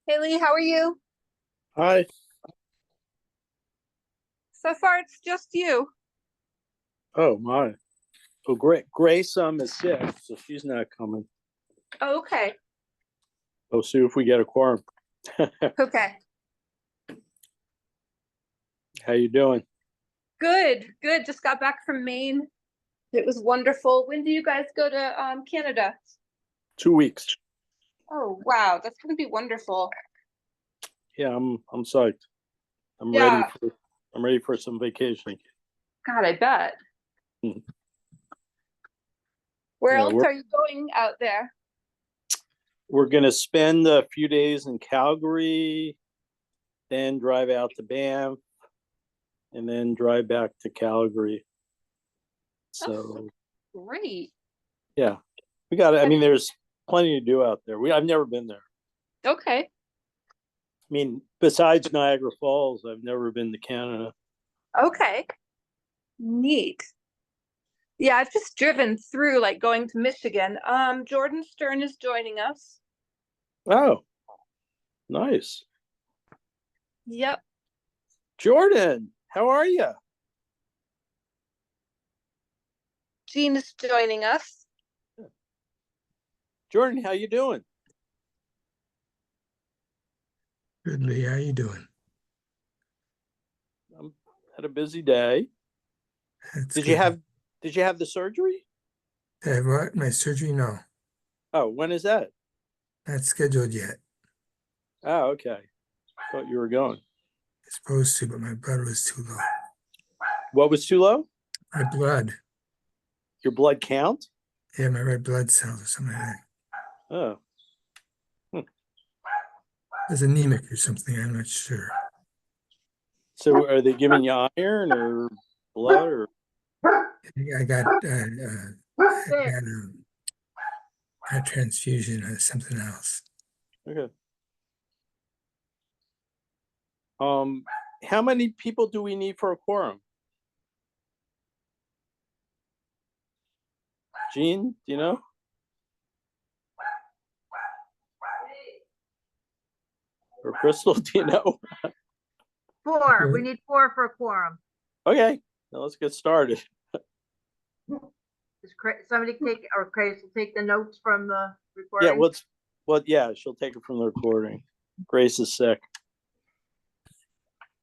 Haley, how are you? Hi. So far, it's just you. Oh my. Oh, great. Grace is sick, so she's not coming. Oh, okay. We'll see if we get a quorum. Okay. How you doing? Good, good. Just got back from Maine. It was wonderful. When do you guys go to Canada? 2 weeks. Oh, wow. That's gonna be wonderful. Yeah, I'm psyched. I'm ready Yeah. for I'm ready for some vacation. God, I bet. Hmm. Where Yeah, else we're are you going out there? we're gonna spend a few days in Calgary, then drive out to Banff, and then drive back to Calgary. Oh, So great. yeah, we got it. I Have mean, there's plenty to do out there. I've never been there. Okay. I mean, besides Niagara Falls, I've never been to Canada. Okay. Neat. Yeah, I've just driven through, like going to Michigan. Jordan Stern is joining us. Oh, nice. Yep. Jordan, how are you? Jean is joining us. Jordan, how you doing? Good, Lee. How you doing? I'm had a busy day. That's Did you good. have did you have the surgery? Have what? My surgery? No, Oh, when is that? not scheduled yet. Oh, okay. Thought you were going. It's supposed to, but my blood was too low. What was too low? My blood, Your blood count? yeah, my red blood cells or something like that. Oh. It's anemic or something. I'm not sure. So are they giving you iron or blood or I got a transfusion or something else. okay. Um how many people do we need for a quorum? Gene, do you know? Or Crystal, do you know? Four. We need four for a quorum. Okay, now let's get started. Does somebody take, or Grace will take the notes from the Yeah, recording? yeah, she'll take it from the recording. Grace is sick.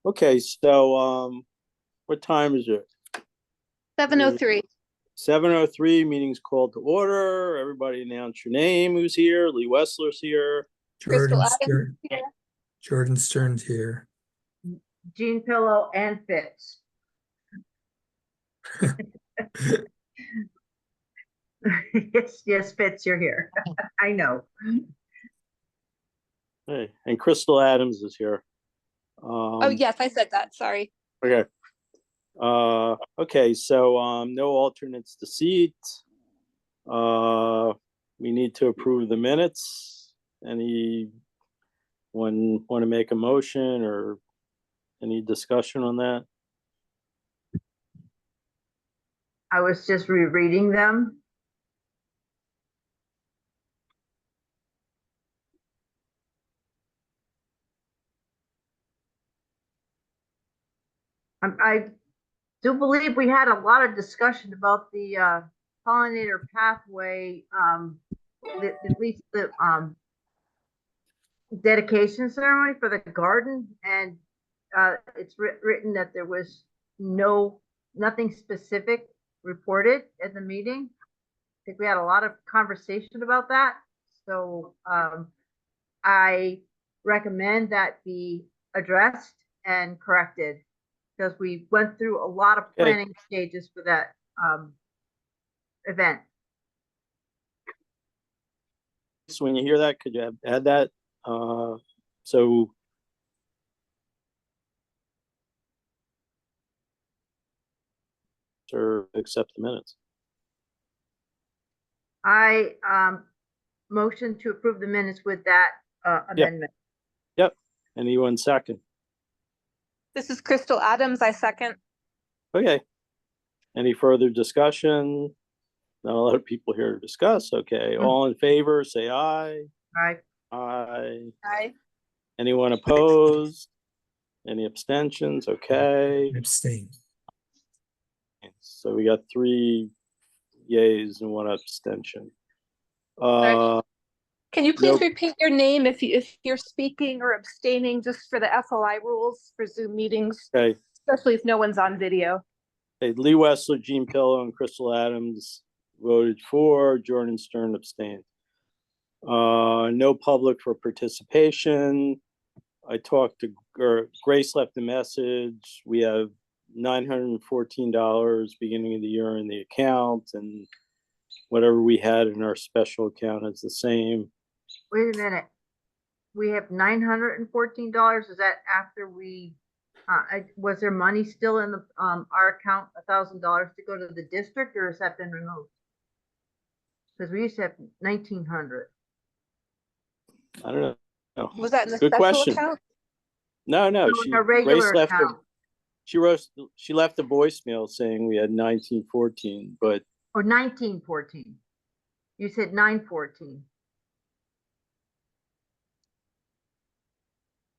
Okay, so what time is it? 7:03. 7:03, meeting's called to order. Everybody announce your name, who's here. Lee Wessler's here. Crystal Jordan Adams Stern. here. Jordan Stern's here. Jean Pillow and Fitz. Yes, Fitz, you're here. I know. Hey, and Crystal Adams is here. Oh, yes, I said that. Sorry. Okay. Okay, so no alternates to seat. We need to approve the minutes. Anyone want to make a motion or any discussion on that? I was just rereading them. I do believe we had a lot of discussion about the pollinator pathway, at least the dedication ceremony for the garden, and it's written that there was nothing specific reported at the meeting. I think we had a lot of conversation about that. So I recommend that be addressed and corrected because we went through a lot of planning stages for that event. So when you hear that, could you add that? So or accept the minutes. I motion to approve the minutes with that amendment. Yep. Anyone second? This is Crystal Adams. I second. Okay. Any further discussion? Not a lot of people here to discuss. Okay. All in favor, say aye. Right. Aye. Aye. Anyone opposed? Any abstentions? Okay. Abstain. So we got 3 yays and 1 abstention. Can you please Nope. repeat your name if you're speaking or abstaining, just for the FOI rules for Zoom meetings, Okay. especially if no one's on video? Okay, Lee Wessler, Gene Pillow, and Crystal Adams voted for. Jordan Stern abstained. No public for participation. I talked to Grace, left a message. We have $914 beginning of the year in the account, and whatever we had in our special account is the same. Wait a minute. We have $914. Is that after we, was there money still in the, our account, $1,000 to go to the district, or has that been removed? Because we used to have 1,900. I don't know. Was that in the Good special question. account? No, No, in our Grace regular left account. she left a voicemail saying we had 1914, but Or 1914. You said 914.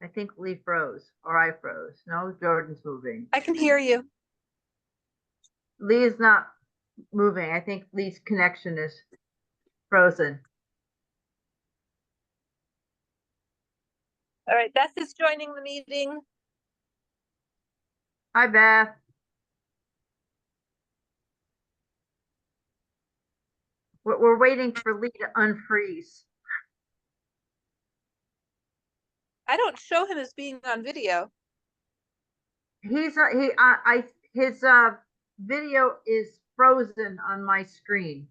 I think Lee froze, or I froze. No, Jordan's moving. I can hear you. Lee is not moving. I think Lee's connection is frozen. All right, Beth is joining the meeting. Hi, Beth. We're waiting for Lee to unfreeze. I don't show him as being on video. His video is frozen on my screen.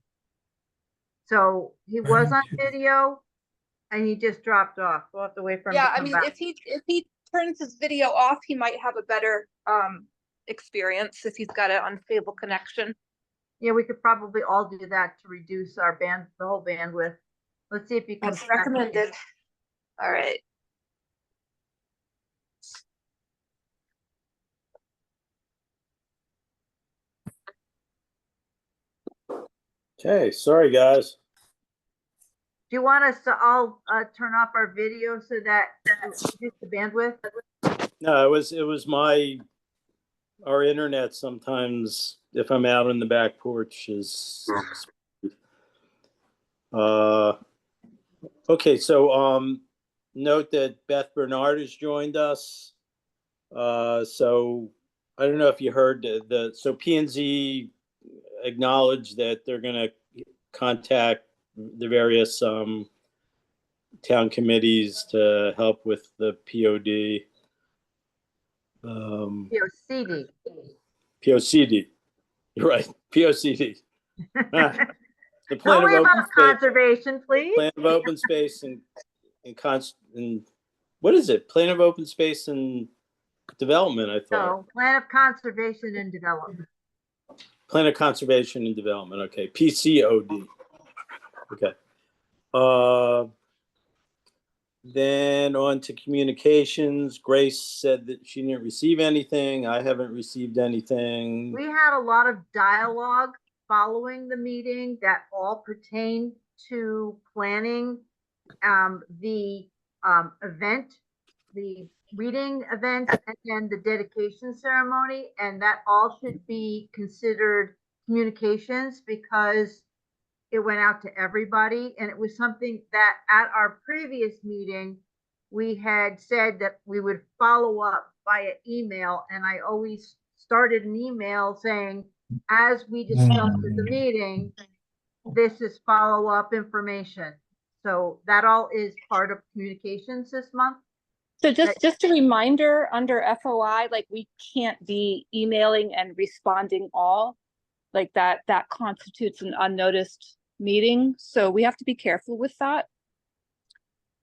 So he was on video and he just dropped off. We'll have to wait for him Yeah, to I come mean, back. if he turns his video off, he might have a better experience if he's got an unstable connection. Yeah, we could probably all do that to reduce our the whole bandwidth. Let's see if he comes That's back. recommended. All right. okay, sorry guys. Do you want us to all turn off our video so that reduce the bandwidth? No, it was our internet sometimes, if I'm out on the back porch, is okay, so note that Beth Bernard has joined us. So I don't know if you heard so P&Z acknowledged that they're going to contact the various town committees to help with the POD. CD. POCD. You're right. POCD. The plan Don't of worry open about space. conservation, please. Plan of open space and what is it? Plan of open space and development, I thought. No, plan of conservation and development. Plan of conservation and development. Okay. PCOD. Okay. Then on to communications. Grace said that she didn't receive anything. I haven't received anything. We had a lot of dialogue following the meeting that all pertain to planning the event, the reading event, and then the dedication ceremony, and that all should be considered communications because it went out to everybody, and it was something that at our previous meeting we had said that we would follow up via email, and I always started an email saying, as we discussed at the meeting, this is follow-up information. So that all is part of communications this month. So just a reminder, under FOI, like we can't be emailing and responding all, like that constitutes an unnoticed meeting. So we have to be careful with that.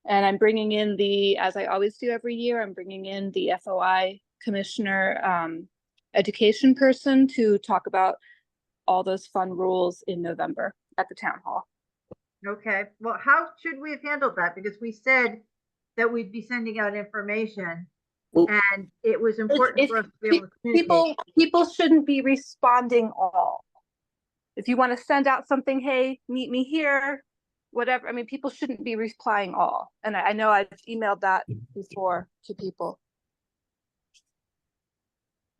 And I'm bringing in as I always do every year, I'm bringing in the FOI commissioner education person to talk about all those fun rules in November at the town hall. Okay, well, how should we have handled that? Because we said that we'd be sending out information, Well, and it was important for us to be able to communicate. People shouldn't be responding all. If you want to send out something, hey, meet me here, whatever, I mean, people shouldn't be replying all. And I know I've emailed that before to people.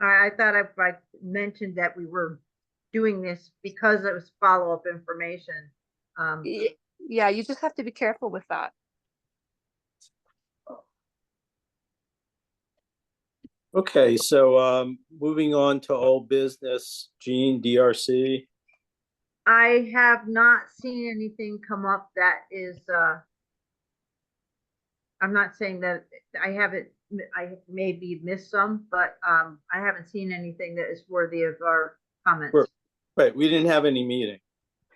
I thought I mentioned that we were doing this because it was follow-up information. Yeah, you just have to be careful with that. Okay, so moving on to old business, Gene, DRC. I have not seen anything come up that is, I'm not saying that I haven't, I maybe missed some, but I haven't seen anything that is worthy of our comments. Right, we didn't have any meeting,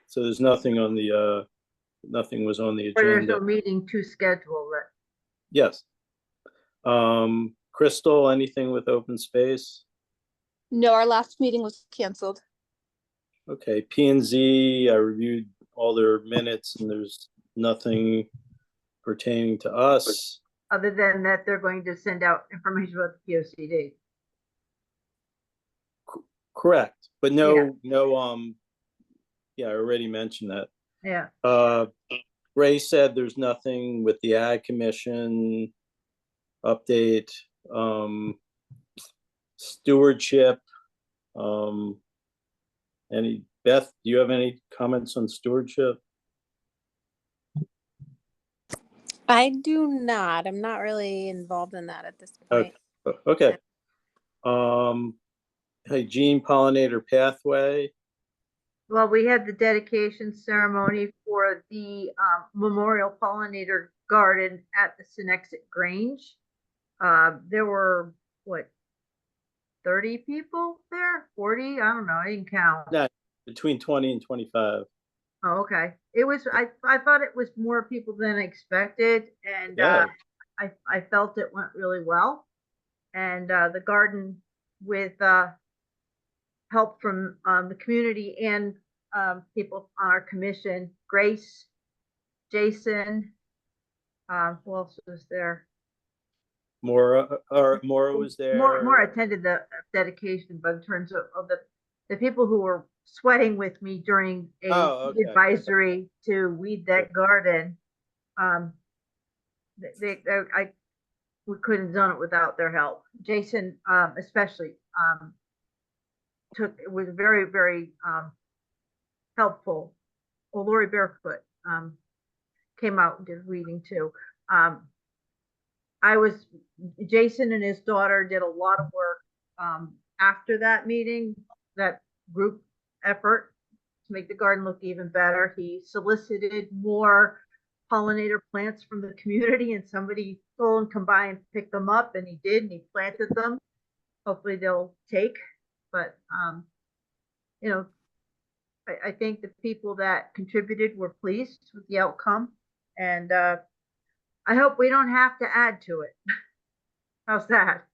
so there's nothing on the nothing was on the Or there's no agenda. meeting to schedule that. Yes. Crystal, anything with open space? No, our last meeting was canceled. Okay, P and Z, I reviewed all their minutes and there's nothing pertaining to us. Other than that, they're going to send out information about the POCD. Correct, but no, Yeah. no, yeah, I already mentioned that. Yeah. Ray said there's nothing with the Ag Commission update, stewardship. Beth, do you have any comments on stewardship? I do not. I'm not really involved in that at this point. Okay. Hey, Gene, pollinator pathway. Well, we had the dedication ceremony for the Memorial Pollinator Garden at the Senexit Grange. There were, what, 30 people there? 40? I don't know. I didn't count. No, between 20 and 25. Oh, okay. It was, I thought it was more people than expected, and Yeah. I felt it went really well. And the garden, with help from the community and people on our commission, Grace, Jason, who else was there? Maura was there. More attended the dedication, but in terms of the people who were sweating with me during a Okay. advisory to weed that garden, we couldn't have done it without their help. Jason, especially, was very, very helpful. Well, Lori Barefoot came out and did reading too. Jason and his daughter did a lot of work after that meeting, that group effort to make the garden look even better. He solicited more pollinator plants from the community, and somebody told him come by and pick them up, and he did, and he planted them. Hopefully they'll take, but you know, I think the people that contributed were pleased with the outcome, and I hope we don't have to add to it. How's that?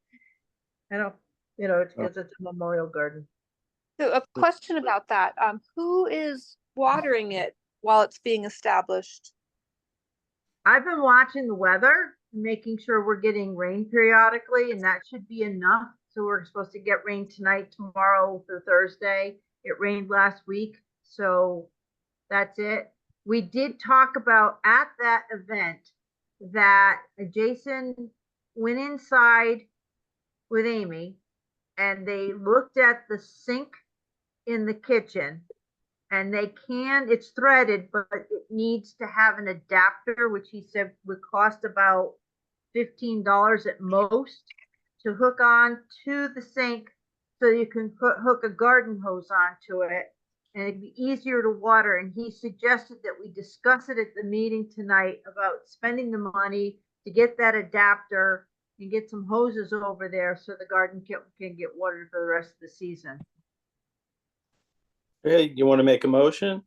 I don't, it's because it's a memorial garden. So a question about that, who is watering it while it's being established? I've been watching the weather, making sure we're getting rain periodically, and that should be enough. So we're supposed to get rain tonight, tomorrow, for Thursday. It rained last week, so that's it. We did talk about at that event that Jason went inside with Amy and they looked at the sink in the kitchen, and it's threaded, but it needs to have an adapter, which he said would cost about $15 at most to hook on to the sink, so you can hook a garden hose onto it, and it'd be easier to water. And he suggested that we discuss it at the meeting tonight about spending the money to get that adapter and get some hoses over there so the garden can get watered for the rest of the season. Hey, you want to make a motion?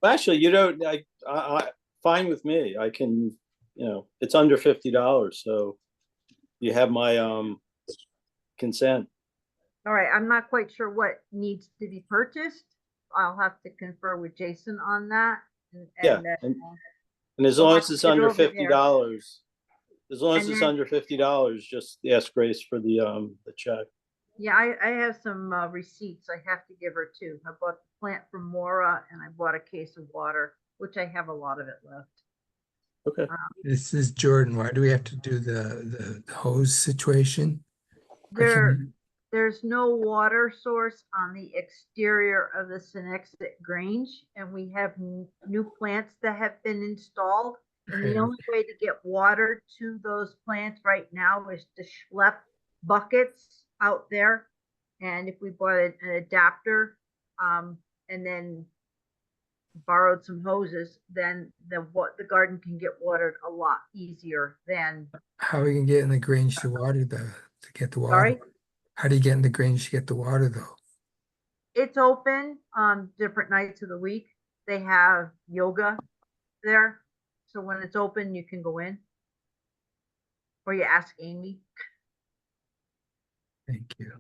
Actually, you don't. I fine with me. I can. It's under $50, so you have my consent. All right, I'm not quite sure what needs to be purchased. I'll have to confer with Jason on that. Yeah, and as long as it's under $50, as long as it's under $50, just ask Grace for the check. Yeah, I have some receipts I have to give her too. I bought the plant from Mora and I bought a case of water, which I have a lot of it left. Okay. This is Jordan. Why do we have to do the hose situation? Why can't There, we- there's no water source on the exterior of the Senexit Grange, and we have new plants that have been installed. And the Okay, only way to get water to those plants right now is to schlep buckets out there. And if we bought an adapter, and then borrowed some hoses, then the garden can get watered a lot easier than, how are we gonna get in the Grange to water to get the water? sorry. How do you get in the Grange to get the water though? It's open on different nights of the week. They have yoga there. So when it's open, you can go in. Or you ask Amy. Thank you.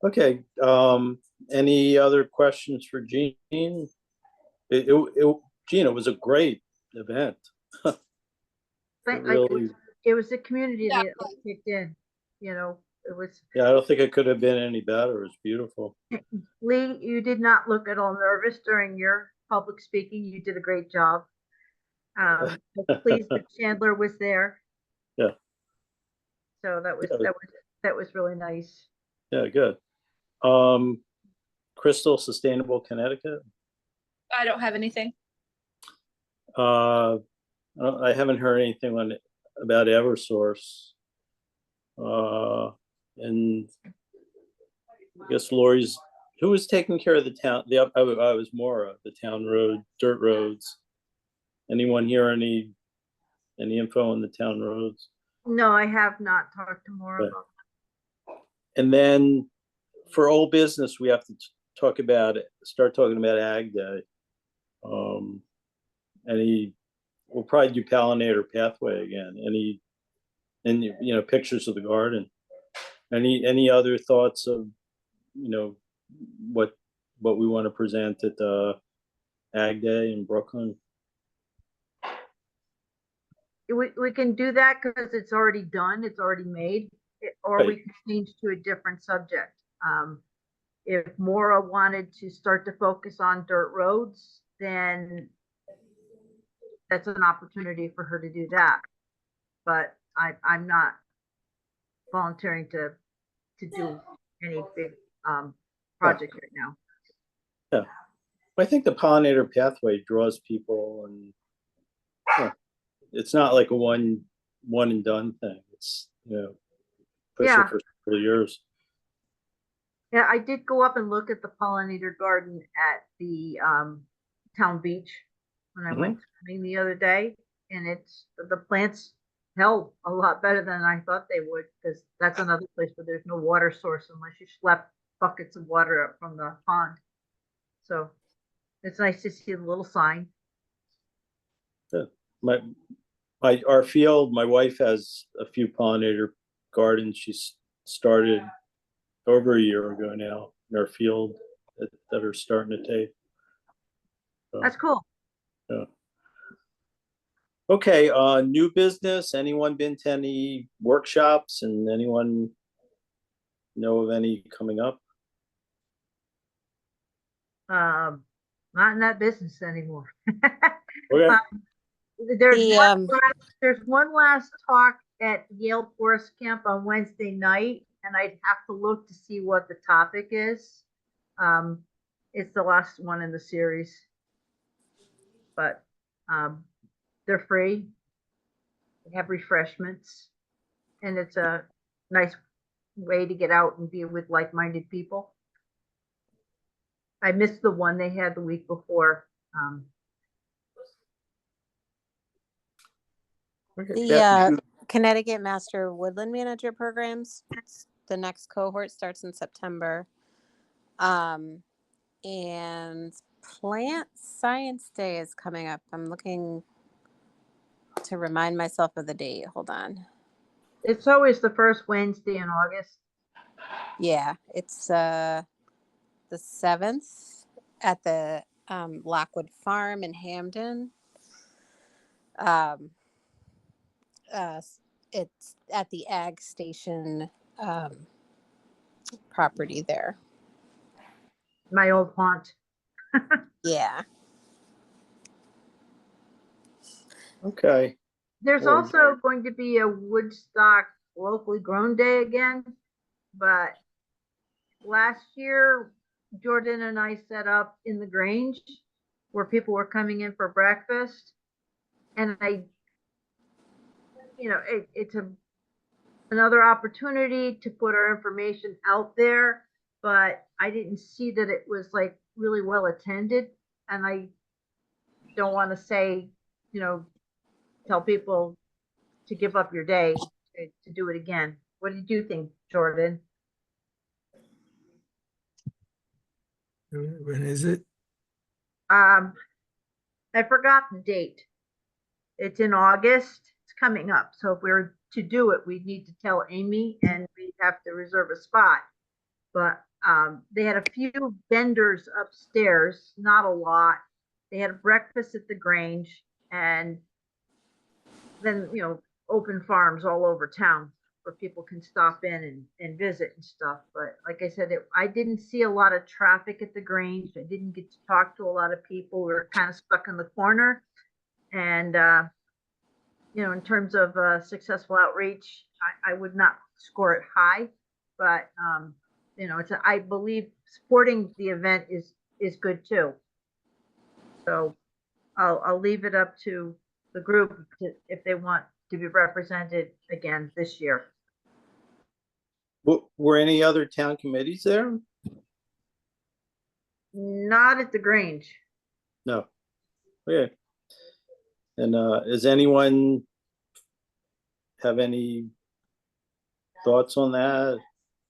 Okay, any other questions for Jean? Jean, it was a great event. But Really, it was the community Yeah. that kicked in, it was, yeah, I don't think it could have been any better. It was beautiful. Lee, you did not look at all nervous during your public speaking. You did a great job. I'm pleased that Chandler was there. Yeah. So that was really nice. Yeah, good. Crystal, Sustainable Connecticut. I don't have anything. I haven't heard anything about Eversource. And I guess Lori's, who was taking care of the town? I was Maura, the town road, dirt roads. Anyone hear any info on the town roads? No, I have not talked to more Okay. about And then for old business, we have to start talking about Ag Day. We'll probably do pollinator pathway again. Pictures of the garden. Any other thoughts of, what we want to present at the Ag Day in Brooklyn? we can do that because it's already done, it's already made, or we Right. can change to a different subject. If Maura wanted to start to focus on dirt roads, then that's an opportunity for her to do that. But I'm not volunteering to do any big project right now. I think the pollinator pathway draws people, and it's not like a one and done thing. It's push Yeah. it for several years. Yeah, I did go up and look at the pollinator garden at the town beach when I went swimming the other day, and the plants held a lot better than I thought they would, because that's another place where there's no water source unless you schlep buckets of water up from the pond. So it's nice to see the little sign. Our field, my wife has a few pollinator gardens. She's started over a year ago now in our field that are starting to take. So, That's cool. yeah. Okay, new business. Anyone been to any workshops, and anyone know of any coming up? Not in that business anymore. Okay. There's one last talk at Yale Forest Camp on Wednesday night, and I'd have to look to see what the topic is. It's the last one in the series, but they're free. They have refreshments, and it's a nice way to get out and be with like-minded people. I missed the one they had the week before. The Connecticut Master Woodland Manager programs, the next cohort starts in September. And Plant Science Day is coming up. I'm looking to remind myself of the date. Hold on. It's always the first Wednesday in August. Yeah, it's the 7th at the Lockwood Farm in Hamden. it's at the ag station property there. My old haunt. Yeah. Okay. There's Well- also going to be a Woodstock locally grown day again, but last year Jordan and I set up in the Grange where people were coming in for breakfast, and it's another opportunity to put our information out there, but I didn't see that it was like really well attended, and I don't want to say, tell people to give up your day to do it again. What did you think, Jordan? When is it? I forgot the date. It's in August. It's coming up. So if we were to do it, we'd need to tell Amy and we'd have to reserve a spot. But they had a few vendors upstairs, not a lot. They had a breakfast at the Grange, and then, open farms all over town where people can stop in and visit and stuff. But like I said, I didn't see a lot of traffic at the Grange. I didn't get to talk to a lot of people. We were kind of stuck in the corner. And, in terms of successful outreach, I would not score it high, but, I believe supporting the event is good too. So I'll leave it up to the group if they want to be represented again this year. Were any other town committees there? Not at the Grange. No. Okay. And does anyone have any thoughts on that?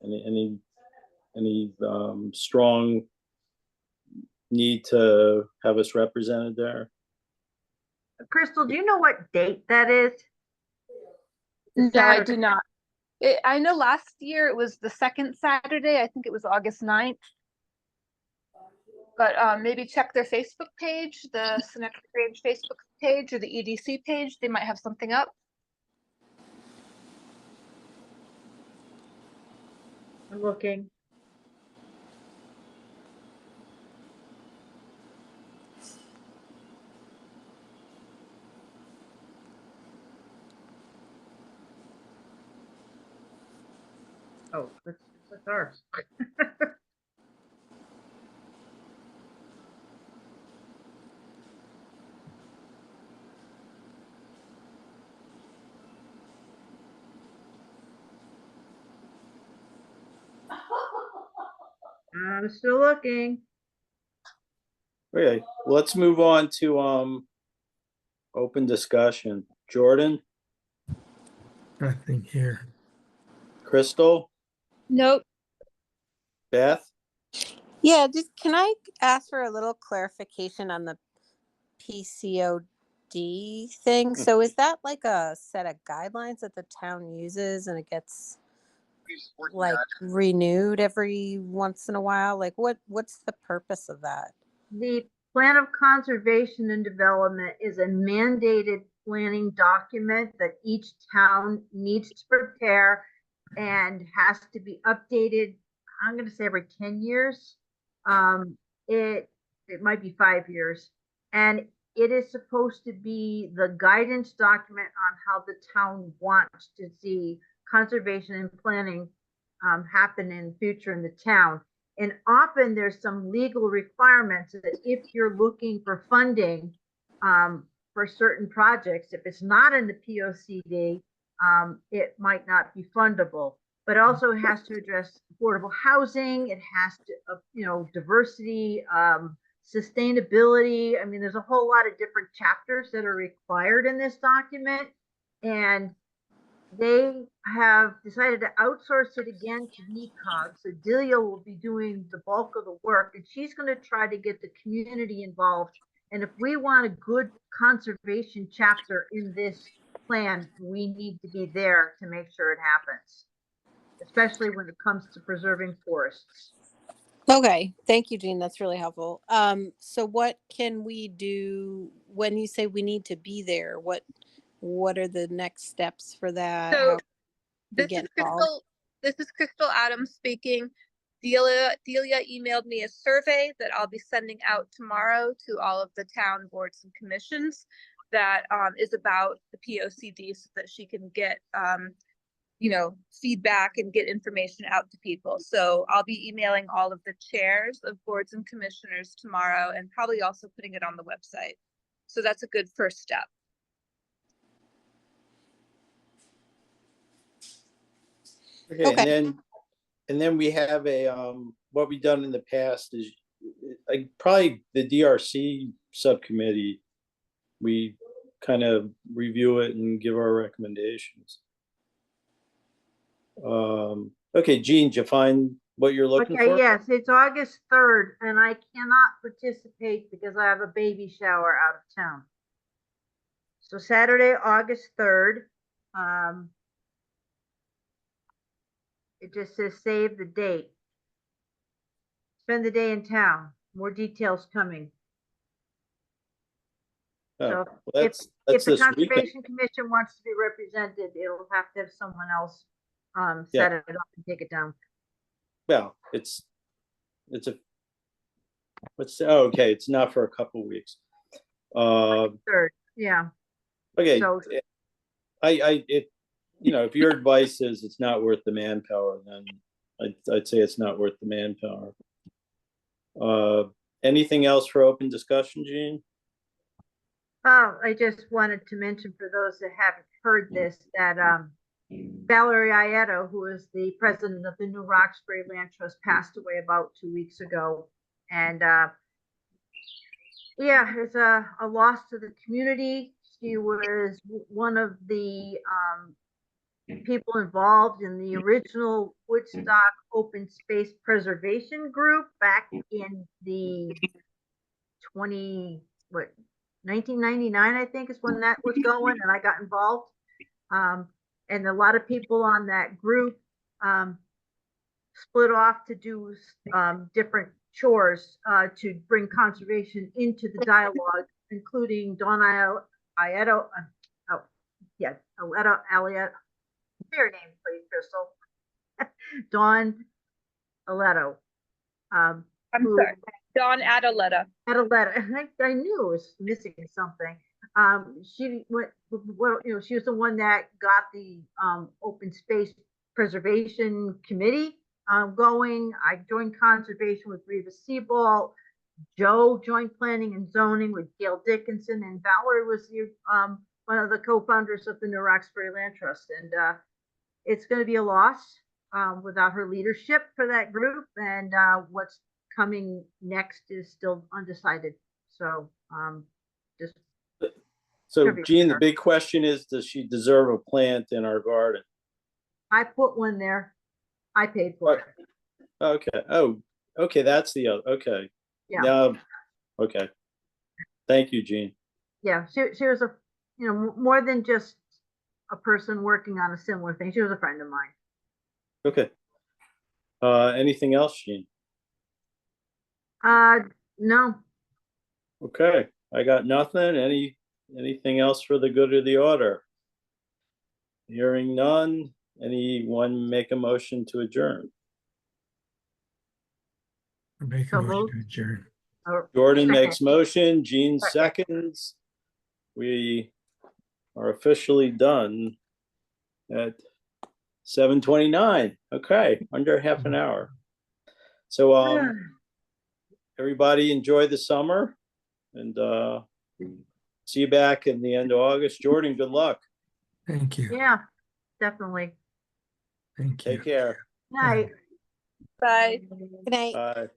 Any strong need to have us represented there? Crystal, do you know what date that is? No, I Saturday. do not. I know last year it was the second Saturday. I think it was August 9th. But maybe check their Facebook page, the Senecta Grange Facebook page or the EDC page. They might have something up. I'm looking. Oh, that's ours. I'm still looking. Okay, let's move on to open discussion. Jordan, Nothing here. Crystal, Nope. Beth? Yeah, can I ask for a little clarification on the PCOD thing? So is that like a set of guidelines that the town uses and it gets like renewed every once in a while? Like what's the purpose of that? The Plan of Conservation and Development is a mandated planning document that each town needs to prepare and has to be updated. I'm going to say every 10 years. It might be 5 years, and it is supposed to be the guidance document on how the town wants to see conservation and planning happen in the future in the town. And often there's some legal requirements that if you're looking for funding for certain projects, if it's not in the POCD, it might not be fundable. But also it has to address affordable housing. It has to, diversity, sustainability. I mean, there's a whole lot of different chapters that are required in this document. And they have decided to outsource it again to NECOG. So Delia will be doing the bulk of the work, and she's going to try to get the community involved. And if we want a good conservation chapter in this plan, we need to be there to make sure it happens, especially when it comes to preserving forests. Okay, thank you, Jean. That's really helpful. So what can we do when you say we need to be there? What what are the next steps for that? So How we this get is involved? This is Crystal Adams speaking. Delia emailed me a survey that I'll be sending out tomorrow to all of the town boards and commissions that is about the POCD so that she can get you know, feedback and get information out to people. So I'll be emailing all of the chairs of boards and commissioners tomorrow and probably also putting it on the website. So that's a good first step. Okay, Okay. and then we have a, what we've done in the past is, like, probably the DRC subcommittee, we kind of review it and give our recommendations. Okay, Jean, did you find what you're looking Okay, for? yes, it's August 3rd, and I cannot participate because I have a baby shower out of town. So Saturday, August 3rd, it just says save the date. Spend the day in town. More details coming. Oh, So well, if that's the this weekend. Conservation Commission wants to be represented, it'll have to have someone else Yeah. set it up and take it down. Well, it's a, okay, it's not for a couple weeks. Third, yeah. Okay, So- you know, if your advice is it's not worth the manpower, then I'd say it's not worth the manpower. Anything else for open discussion, Jean? Oh, I just wanted to mention for those that haven't heard this, that Valerie Aietto, who is the president of the New Roxbury Land Trust, passed away about 2 weeks ago. And yeah, it's a loss to the community. She was one of the people involved in the original Woodstock Open Space Preservation Group back in the 1999, I think is when that was going, and I got involved. And a lot of people on that group split off to do different chores to bring conservation into the dialogue, including Dawn Aietto. Alietto. Say your name, please, Crystal. Dawn Aietto. I'm sorry, Dawn Adaletta. Adaletta. I knew it was missing something. She went, well, you know, she was the one that got the Open Space Preservation Committee going. I joined conservation with Reva Sebald. Joe joined planning and zoning with Gail Dickinson, and Valerie was the one of the co-founders of the New Roxbury Land Trust. And it's going to be a loss without her leadership for that group. And what's coming next is still undecided. So just. So Jean, the big question is, does she deserve a plant in our garden? I put one there. I paid for it. Okay. Oh, okay. That's the other. Okay. Yeah. Now, okay. Thank you, Jean. Yeah, she was more than just a person working on a similar thing. She was a friend of mine. Okay. Anything else, Jean? No. Okay. I got nothing. Anything else for the good of the order? Hearing none. Anyone make a motion to adjourn? Make a So motion moved. to adjourn. Jordan Second. makes motion, Jean Second. seconds. We are officially done at 7:29. Okay, under half an hour. So everybody enjoy the summer, and see you back in the end of August. Jordan, good luck. Thank you. Yeah, definitely. Thank you. Take care. Night. Bye. Good night. Bye.